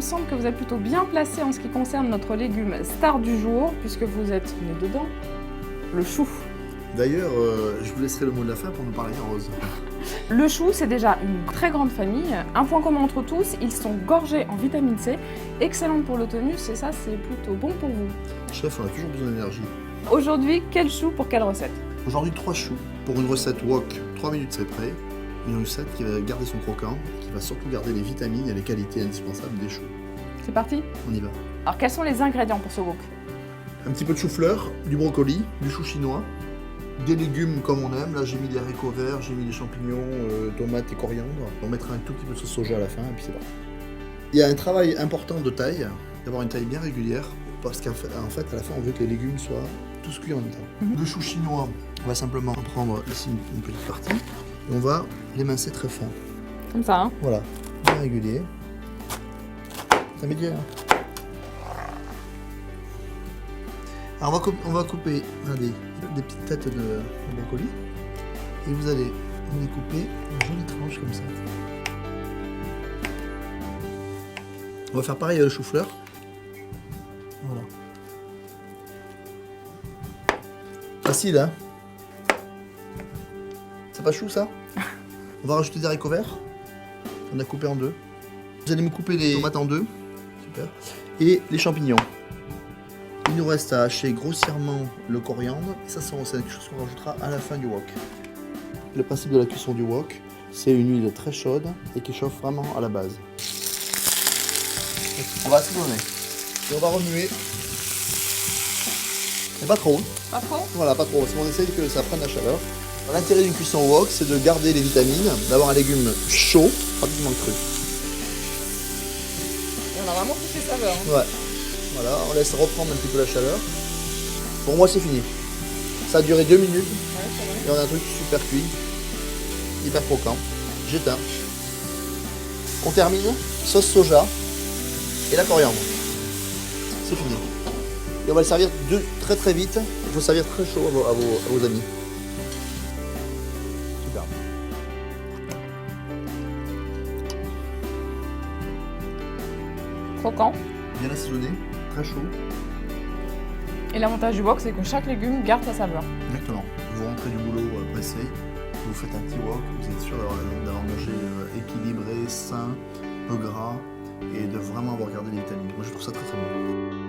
semble que vous êtes plutôt bien placé en ce qui concerne notre légume star du jour, puisque vous êtes né dedans, le chou. D'ailleurs, je vous laisserai le mot de la fin pour nous parler en rose. Le chou, c'est déjà une très grande famille. Un point commun entre tous, ils sont gorgés en vitamine C, excellente pour le tonus, et ça, c'est plutôt bon pour vous. Chef, on a toujours besoin d'énergie. Aujourd'hui, quel chou pour quelle recette? Aujourd'hui, 3 choux. Pour une recette wok, 3 minutes c'est prêt. Une recette qui va garder son croquant, qui va surtout garder les vitamines et les qualités indispensables des choux. C'est parti? On y va. Alors, quels sont les ingrédients pour ce wok? Un petit peu de chou-fleur, du brocoli, du chou chinois, des légumes comme on aime. Là, j'ai mis des haricots verts, j'ai mis des champignons, tomates et coriandre. On mettra un tout petit peu de sauce soja à la fin et puis c'est parti. Il y a un travail important de taille, d'avoir une taille bien régulière, parce qu'en fait, à la fin, on veut que les légumes soient tous cuits en même temps. Le chou chinois, on va simplement en prendre ici une petite partie et on va l'émincer très fin. Comme ça, hein? Voilà, bien régulier. Intermédiaire. Alors on va couper des petites têtes de brocoli et vous allez en découper une jolie tranche comme ça. On va faire pareil avec le chou-fleur. Voilà. Facile, hein? C'est pas chou ça? On va rajouter des haricots verts. On a coupé en deux. Vous allez me couper les tomates en deux. Super. Et les champignons. Il nous reste à hacher grossièrement le coriandre. Et ça, c'est quelque chose qu'on rajoutera à la fin du wok. Le principe de la cuisson du wok, c'est une huile très chaude et qui chauffe vraiment à la base. On va assaisonner. Et on va remuer. Mais pas trop. Pas trop? Voilà, pas trop. Parce qu'on essaye que ça prenne la chaleur. L'intérêt d'une cuisson wok, c'est de garder les vitamines, d'avoir un légume chaud, pratiquement cru. Et on a vraiment toutes les saveurs. Hein. Ouais. Voilà, on laisse reprendre un petit peu la chaleur. Pour moi, c'est fini. Ça a duré 2 minutes. Ouais, c'est vrai. Et on a un truc super cuit, hyper croquant. J'éteins. On termine, sauce soja et la coriandre. C'est fini. Et on va le servir très très vite. Il faut servir très chaud à vos amis. Super. Croquant. Bien assaisonné, très chaud. Et l'avantage du wok, c'est que chaque légume garde sa saveur. Exactement. Vous rentrez du boulot pressé, vous faites un petit wok, vous êtes sûr d'avoir mangé équilibré, sain, peu gras et de vraiment avoir gardé les vitamines. Moi je trouve ça très très bon.